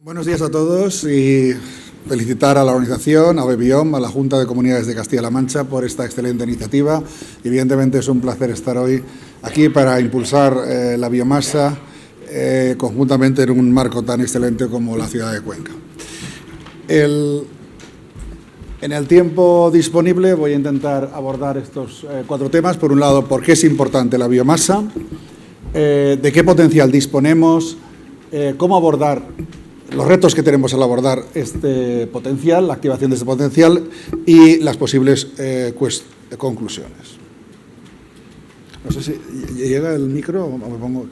Buenos días a todos y felicitar a la organización, a Bebiom, a la Junta de Comunidades de Castilla-La Mancha por esta excelente iniciativa. Evidentemente es un placer estar hoy aquí para impulsar la biomasa conjuntamente en un marco tan excelente como la ciudad de Cuenca. En el tiempo disponible voy a intentar abordar estos 4 temas. Por un lado, ¿por qué es importante la biomasa? ¿De qué potencial disponemos? ¿Cómo abordar los retos que tenemos al abordar este potencial, la activación de este potencial y las posibles conclusiones? No sé si llega el micro o me pongo...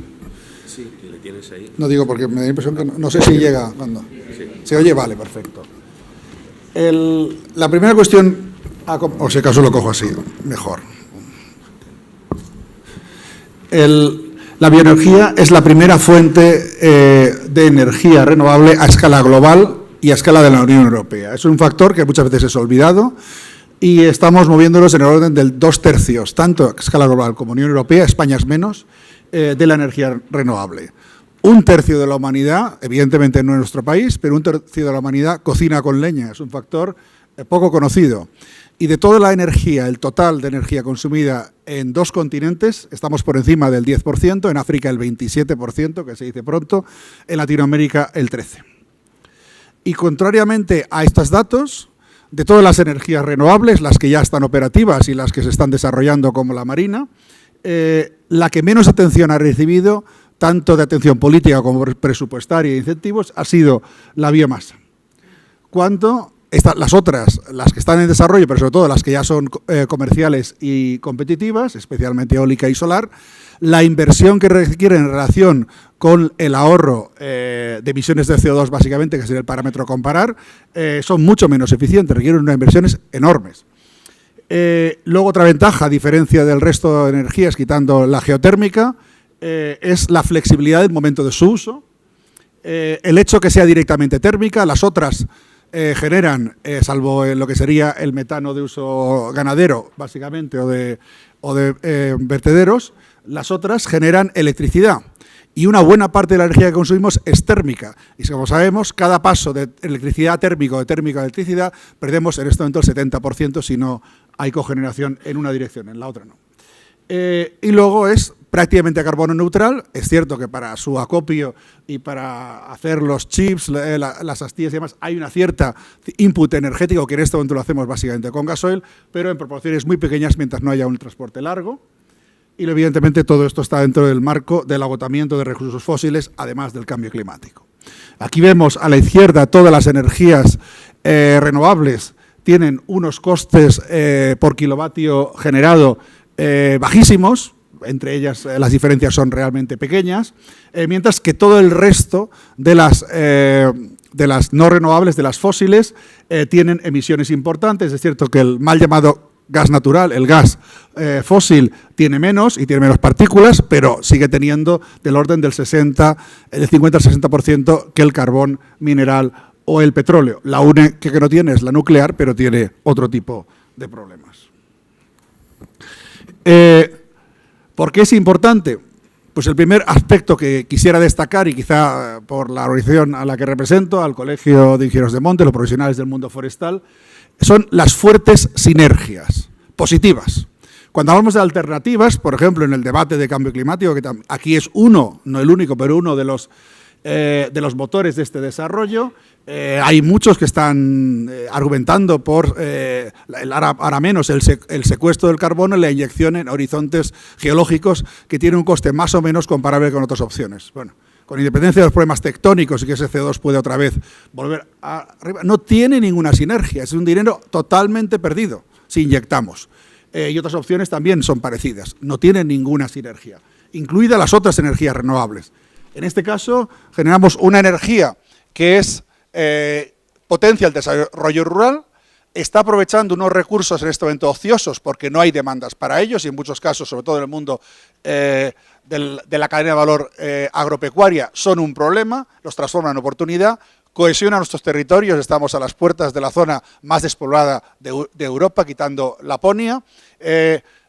Sí, le tienes ahí. No digo porque me da la impresión que no sé si llega. ¿Cuándo? Sí. ¿Se oye? Vale, perfecto. La primera cuestión, o si acaso lo cojo así, mejor. La bioenergía es la primera fuente de energía renovable a escala global y a escala de la Unión Europea. Es un factor que muchas veces es olvidado y estamos moviéndonos en el orden del 2/3, tanto a escala global como Unión Europea, España es menos, de la energía renovable. 1/3 de la humanidad, evidentemente no en nuestro país, pero 1/3 de la humanidad cocina con leña. Es un factor poco conocido. Y de toda la energía, el total de energía consumida en 2 continentes, estamos por encima del 10%, en África el 27%, que se dice pronto, en Latinoamérica el 13%. Y contrariamente a estos datos, de todas las energías renovables, las que ya están operativas y las que se están desarrollando como la marina, la que menos atención ha recibido, tanto de atención política como presupuestaria e incentivos, ha sido la biomasa. Las otras, las que están en desarrollo, pero sobre todo las que ya son comerciales y competitivas, especialmente eólica y solar, la inversión que requieren en relación con el ahorro de emisiones de CO2, básicamente, que sería el parámetro a comparar, son mucho menos eficientes, requieren unas inversiones enormes. Luego otra ventaja, a diferencia del resto de energías, quitando la geotérmica, es la flexibilidad del momento de su uso, el hecho que sea directamente térmica. Las otras generan, salvo lo que sería el metano de uso ganadero, básicamente, o de vertederos, las otras generan electricidad. Y una buena parte de la energía que consumimos es térmica. Y como sabemos, cada paso de electricidad térmica o de térmica a electricidad, perdemos en este momento el 70% si no hay cogeneración en una dirección, en la otra no. Y luego es prácticamente a carbono neutral. Es cierto que para su acopio y para hacer los chips, las astillas y demás, hay una cierta input energético, que en este momento lo hacemos básicamente con gasoil, pero en proporciones muy pequeñas mientras no haya un transporte largo. Y evidentemente todo esto está dentro del marco del agotamiento de recursos fósiles, además del cambio climático. Aquí vemos a la izquierda todas las energías renovables tienen unos costes por kilovatio generado bajísimos. Entre ellas las diferencias son realmente pequeñas, mientras que todo el resto de las no renovables, de las fósiles, tienen emisiones importantes. Es cierto que el mal llamado gas natural, el gas fósil, tiene menos y tiene menos partículas, pero sigue teniendo del orden del 50 al 60% que el carbón mineral o el petróleo. La única que no tiene es la nuclear, pero tiene otro tipo de problemas. ¿Por qué es importante? Pues el primer aspecto que quisiera destacar, y quizá por la organización a la que represento, al Colegio de Ingenieros de Monte, los profesionales del mundo forestal, son las fuertes sinergias positivas. Cuando hablamos de alternativas, por ejemplo, en el debate de cambio climático, que aquí es uno, no el único, pero uno de los motores de este desarrollo, hay muchos que están argumentando por ahora menos el secuestro del carbono y la inyección en horizontes geológicos que tiene un coste más o menos comparable con otras opciones. Bueno, con independencia de los problemas tectónicos y que ese CO2 puede otra vez volver arriba, no tiene ninguna sinergia, es un dinero totalmente perdido si inyectamos. Y otras opciones también son parecidas, no tienen ninguna sinergia, incluidas las otras energías renovables. En este caso, generamos una energía que es potencia el desarrollo rural, está aprovechando unos recursos en este momento ociosos porque no hay demandas para ellos y en muchos casos, sobre todo en el mundo de la cadena de valor agropecuaria, son un problema, los transforman en oportunidad, cohesionan nuestros territorios, estamos a las puertas de la zona más despoblada de Europa, quitando Laponia,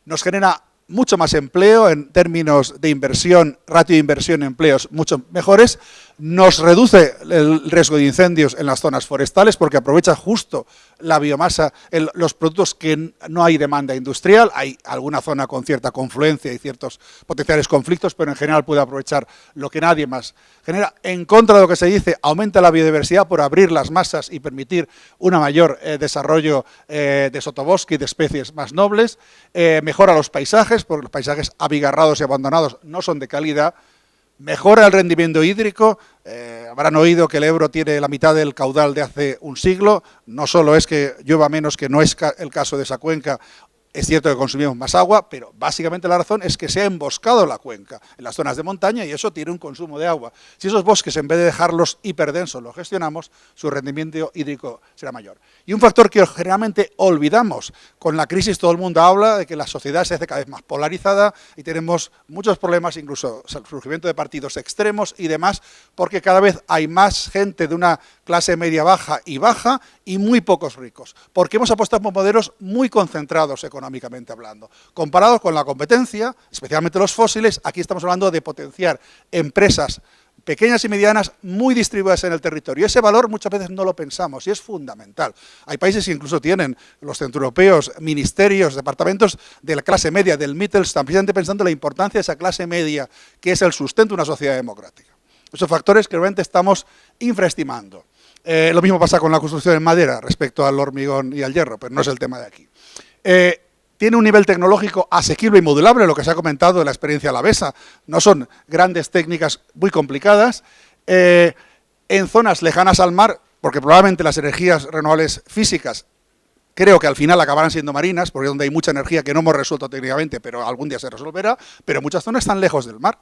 nos genera mucho más empleo en términos de inversión, ratio de inversión en empleos mucho mejores, nos reduce el riesgo de incendios en las zonas forestales porque aprovecha justo la biomasa, los productos que no hay demanda industrial, hay alguna zona con cierta confluencia y ciertos potenciales conflictos, pero en general puede aprovechar lo que nadie más genera. En contra de lo que se dice, aumenta la biodiversidad por abrir las masas y permitir un mayor desarrollo de sotobosque y de especies más nobles, mejora los paisajes, porque los paisajes abigarrados y abandonados no son de calidad, mejora el rendimiento hídrico. Habrán oído que el Ebro tiene la mitad del caudal de hace un siglo. No solo es que llueva menos, que no es el caso de esa cuenca, es cierto que consumimos más agua, pero básicamente la razón es que se ha emboscado la cuenca en las zonas de montaña y eso tiene un consumo de agua. Si esos bosques, en vez de dejarlos hiperdensos, los gestionamos, su rendimiento hídrico será mayor. Y un factor que generalmente olvidamos, con la crisis todo el mundo habla de que la sociedad se hace cada vez más polarizada y tenemos muchos problemas, incluso el surgimiento de partidos extremos y demás, porque cada vez hay más gente de una clase media baja y muy pocos ricos, porque hemos apostado por modelos muy concentrados económicamente hablando. Comparados con la competencia, especialmente los fósiles, aquí estamos hablando de potenciar empresas pequeñas y medianas muy distribuidas en el territorio. Ese valor muchas veces no lo pensamos y es fundamental. Hay países que incluso tienen, los centroeuropeos, ministerios, departamentos de la clase media, del Mittelstand, precisamente pensando en la importancia de esa clase media, que es el sustento de una sociedad democrática. Esos factores que realmente estamos infraestimando. Lo mismo pasa con la construcción en madera respecto al hormigón y al hierro, pero no es el tema de aquí. Tiene un nivel tecnológico asequible y modulable, lo que se ha comentado de la experiencia alavesa. No son grandes técnicas muy complicadas. En zonas lejanas al mar, porque probablemente las energías renovables físicas creo que al final acabarán siendo marinas, porque es donde hay mucha energía que no hemos resuelto técnicamente, pero algún día se resolverá, pero muchas zonas están lejos del mar.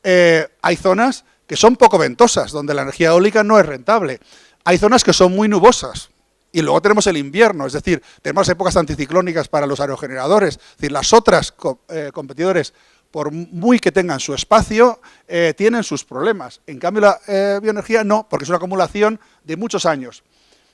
Hay zonas que son poco ventosas, donde la energía eólica no es rentable. Hay zonas que son muy nubosas. Y luego tenemos el invierno, es decir, tenemos épocas anticiclónicas para los aerogeneradores. Es decir, las otras competidores, por muy que tengan su espacio, tienen sus problemas. En cambio, la bioenergía no, porque es una acumulación de muchos años.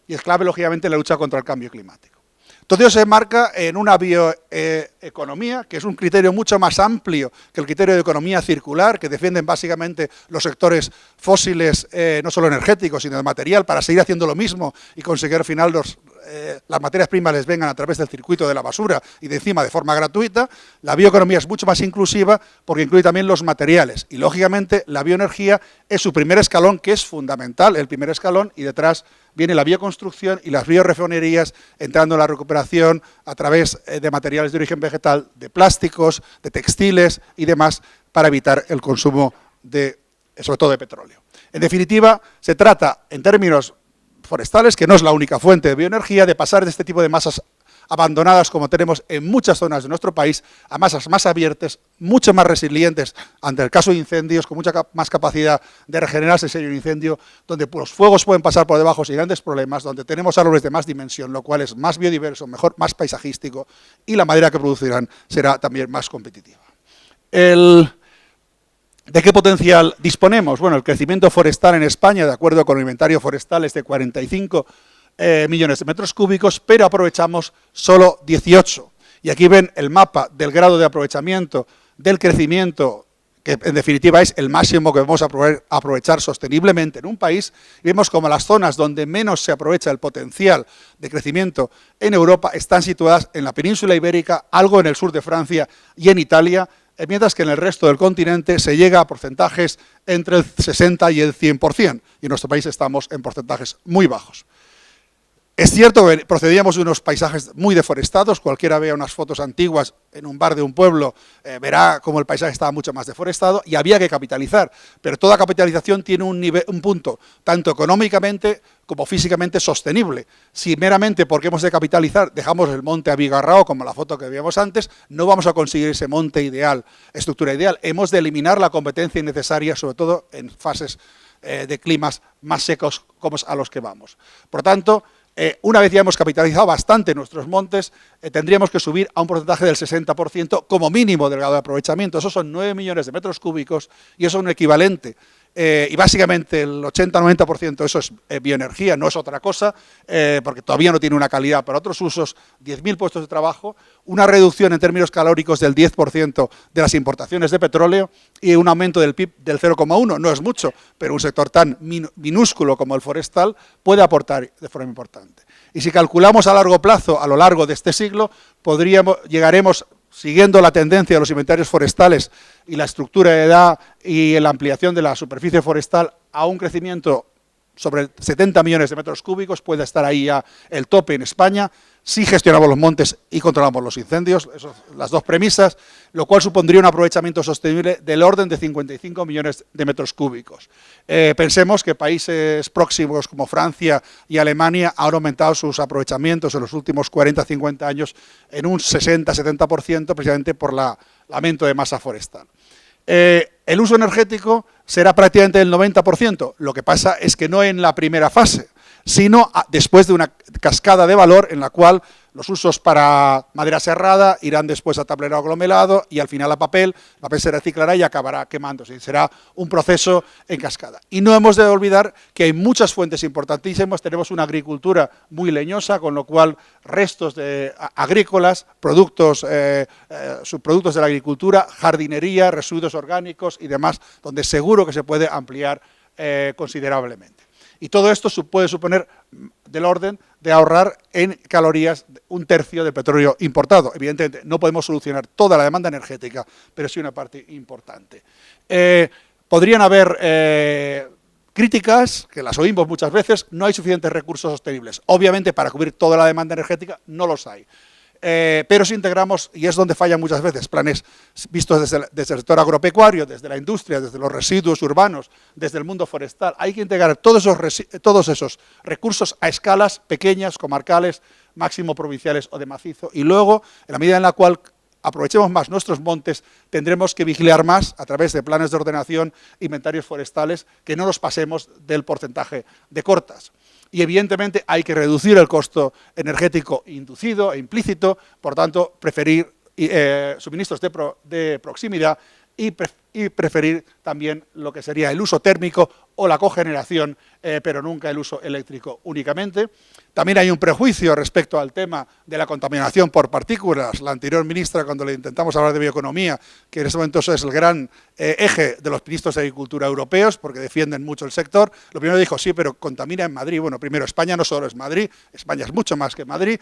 Y es clave, lógicamente, la lucha contra el cambio climático. Todo ello se enmarca en una bioeconomía, que es un criterio mucho más amplio que el criterio de economía circular, que defienden básicamente los sectores fósiles, no solo energéticos, sino de material, para seguir haciendo lo mismo y conseguir al final las materias primas les vengan a través del circuito de la basura y de encima de forma gratuita. La bioeconomía es mucho más inclusiva porque incluye también los materiales. Y, lógicamente, la bioenergía es su primer escalón, que es fundamental, el primer escalón, y detrás viene la bioconstrucción y las biorefinerías entrando en la recuperación a través de materiales de origen vegetal, de plásticos, de textiles y demás, para evitar el consumo sobre todo de petróleo. En definitiva, se trata, en términos forestales, que no es la única fuente de bioenergía, de pasar de este tipo de masas abandonadas como tenemos en muchas zonas de nuestro país, a masas más abiertas, mucho más resilientes ante el caso de incendios, con mucha más capacidad de regenerarse si hay un incendio, donde los fuegos pueden pasar por debajo sin grandes problemas, donde tenemos árboles de más dimensión, lo cual es más biodiverso, mejor, más paisajístico, y la madera que producirán será también más competitiva. ¿De qué potencial disponemos? Bueno, el crecimiento forestal en España, de acuerdo con el inventario forestal, es de 45 millones de metros cúbicos, pero aprovechamos solo 18. Y aquí ven el mapa del grado de aprovechamiento del crecimiento, que en definitiva es el máximo que vamos a aprovechar sosteniblemente en un país. Y vemos como las zonas donde menos se aprovecha el potencial de crecimiento en Europa están situadas en la península ibérica, algo en el sur de Francia y en Italia, mientras que en el resto del continente se llega a porcentajes entre el 60 y el 100%, y en nuestro país estamos en porcentajes muy bajos. Es cierto que procedíamos de unos paisajes muy deforestados, cualquiera vea unas fotos antiguas en un bar de un pueblo, verá cómo el paisaje estaba mucho más deforestado y había que capitalizar, pero toda capitalización tiene un punto, tanto económicamente como físicamente sostenible. Si meramente porque hemos de capitalizar dejamos el monte abigarrado, como la foto que veíamos antes, no vamos a conseguir ese monte ideal, estructura ideal. Hemos de eliminar la competencia innecesaria, sobre todo en fases de climas más secos como a los que vamos. Por tanto, una vez ya hemos capitalizado bastante nuestros montes, tendríamos que subir a un porcentaje del 60% como mínimo del grado de aprovechamiento. Esos son 9 millones de metros cúbicos y eso es un equivalente y básicamente el 80-90% de eso es bioenergía, no es otra cosa, porque todavía no tiene una calidad para otros usos, 10.000 puestos de trabajo, una reducción en términos calóricos del 10% de las importaciones de petróleo y un aumento del PIB del 0,1, no es mucho, pero un sector tan minúsculo como el forestal puede aportar de forma importante. Y si calculamos a largo plazo, a lo largo de este siglo, llegaremos, siguiendo la tendencia de los inventarios forestales y la estructura de edad y la ampliación de la superficie forestal, a un crecimiento sobre 70 millones de metros cúbicos, puede estar ahí ya el tope en España, si gestionamos los montes y controlamos los incendios, esas son las dos premisas, lo cual supondría un aprovechamiento sostenible del orden de 55 millones de metros cúbicos. Pensemos que países próximos como Francia y Alemania han aumentado sus aprovechamientos en los últimos 40-50 años en un 60-70%, precisamente por el aumento de masa forestal. El uso energético será prácticamente del 90%, lo que pasa es que no en la primera fase, sino después de una cascada de valor en la cual los usos para madera serrada irán después a tablero aglomerado y al final a papel, el papel se reciclará y acabará quemándose, será un proceso en cascada. Y no hemos de olvidar que hay muchas fuentes importantísimas, tenemos una agricultura muy leñosa, con lo cual restos agrícolas, productos, subproductos de la agricultura, jardinería, residuos orgánicos y demás, donde seguro que se puede ampliar considerablemente. Y todo esto puede suponer del orden de ahorrar en calorías un tercio del petróleo importado. Evidentemente, no podemos solucionar toda la demanda energética, pero sí una parte importante. Podrían haber críticas, que las oímos muchas veces, no hay suficientes recursos sostenibles. Obviamente, para cubrir toda la demanda energética, no los hay. Pero si integramos, y es donde fallan muchas veces, planes vistos desde el sector agropecuario, desde la industria, desde los residuos urbanos, desde el mundo forestal, hay que integrar todos esos recursos a escalas pequeñas, comarcales, máximo provinciales o de macizo, y luego, en la medida en la cual aprovechemos más nuestros montes, tendremos que vigilar más a través de planes de ordenación, inventarios forestales, que no nos pasemos del porcentaje de cortas. Y evidentemente hay que reducir el costo energético inducido e implícito, por tanto, preferir suministros de proximidad y preferir también lo que sería el uso térmico o la cogeneración, pero nunca el uso eléctrico únicamente. También hay un prejuicio respecto al tema de la contaminación por partículas. La anterior ministra, cuando le intentamos hablar de bioeconomía, que en ese momento es el gran eje de los ministros de Agricultura europeos, porque defienden mucho el sector, lo primero dijo, sí, pero contamina en Madrid. Bueno, primero, España no solo es Madrid, España es mucho más que Madrid.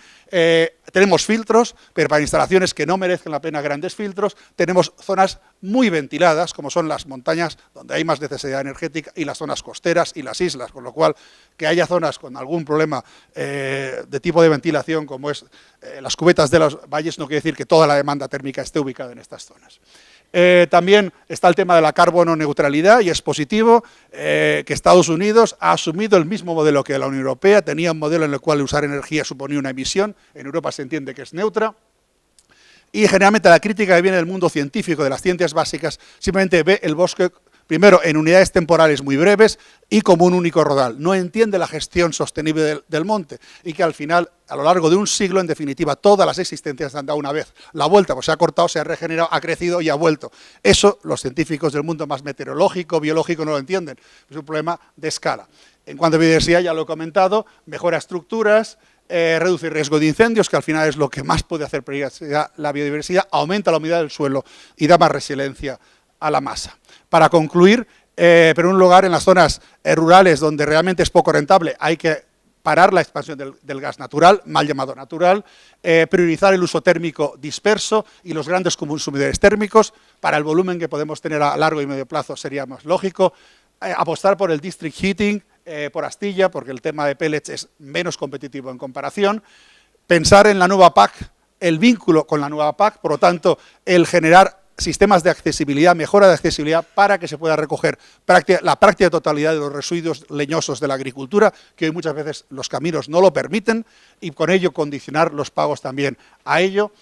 Tenemos filtros, pero para instalaciones que no merezcan la pena grandes filtros, tenemos zonas muy ventiladas, como son las montañas, donde hay más necesidad energética, y las zonas costeras y las islas, con lo cual que haya zonas con algún problema de tipo de ventilación, como es las cubetas de los valles, no quiere decir que toda la demanda térmica esté ubicada en estas zonas. También está el tema de la carbono neutralidad, y es positivo que Estados Unidos ha asumido el mismo modelo que la Unión Europea. Tenía un modelo en el cual usar energía suponía una emisión, en Europa se entiende que es neutra. Y generalmente la crítica que viene del mundo científico, de las ciencias básicas, simplemente ve el bosque, primero, en unidades temporales muy breves y como un único rodal. No entiende la gestión sostenible del monte y que al final, a lo largo de un siglo, en definitiva, todas las existencias han dado una vez la vuelta, pues se ha cortado, se ha regenerado, ha crecido y ha vuelto. Eso los científicos del mundo más meteorológico, biológico no lo entienden. Es un problema de escala. En cuanto a biodiversidad, ya lo he comentado, mejora estructuras, reduce el riesgo de incendios, que al final es lo que más puede hacer la biodiversidad, aumenta la humedad del suelo y da más resiliencia a la masa. Para concluir, pero en un lugar en las zonas rurales donde realmente es poco rentable, hay que parar la expansión del gas natural, mal llamado natural, priorizar el uso térmico disperso y los grandes consumidores térmicos. Para el volumen que podemos tener a largo y medio plazo sería más lógico. Apostar por el district heating, por astilla, porque el tema de pellets es menos competitivo en comparación. Pensar en la nueva PAC, el vínculo con la nueva PAC, por lo tanto, el generar sistemas de accesibilidad, mejora de accesibilidad para que se pueda recoger la práctica totalidad de los residuos leñosos de la agricultura, que hoy muchas veces los caminos no lo permiten, y con ello condicionar los pagos también a ello.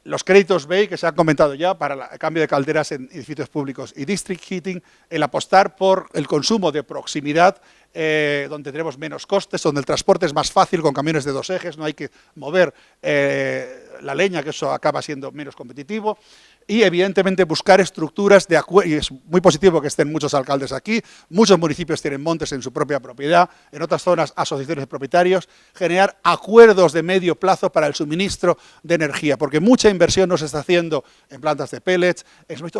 Los créditos BEI, que se han comentado ya, para el cambio de calderas en edificios públicos y district heating, el apostar por el consumo de proximidad donde tenemos menos costes, donde el transporte es más fácil con camiones de 2 ejes, no hay que mover la leña, que eso acaba siendo menos competitivo, y evidentemente buscar estructuras de acuerdo, y es muy positivo que estén muchos alcaldes aquí, muchos municipios tienen montes en su propia propiedad, en otras zonas asociaciones de propietarios, generar acuerdos de medio plazo para el suministro de energía, porque mucha inversión no se está haciendo en plantas de pellets,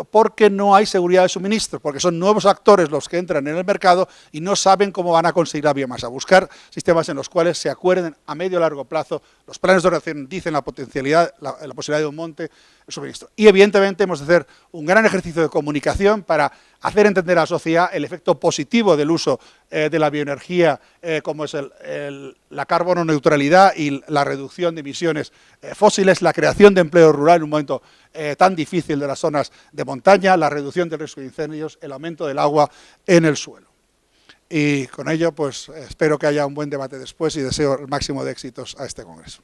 porque no hay seguridad de suministro, porque son nuevos actores los que entran en el mercado y no saben cómo van a conseguir la biomasa. Buscar sistemas en los cuales se acuerden a medio o largo plazo, los planes de ordenación dicen la potencialidad, la posibilidad de un monte, el suministro. Y evidentemente hemos de hacer un gran ejercicio de comunicación para hacer entender a la sociedad el efecto positivo del uso de la bioenergía, como es la carbono neutralidad y la reducción de emisiones fósiles, la creación de empleo rural en un momento tan difícil de las zonas de montaña, la reducción del riesgo de incendios, el aumento del agua en el suelo. Y con ello, pues espero que haya un buen debate después y deseo el máximo de éxitos a este congreso.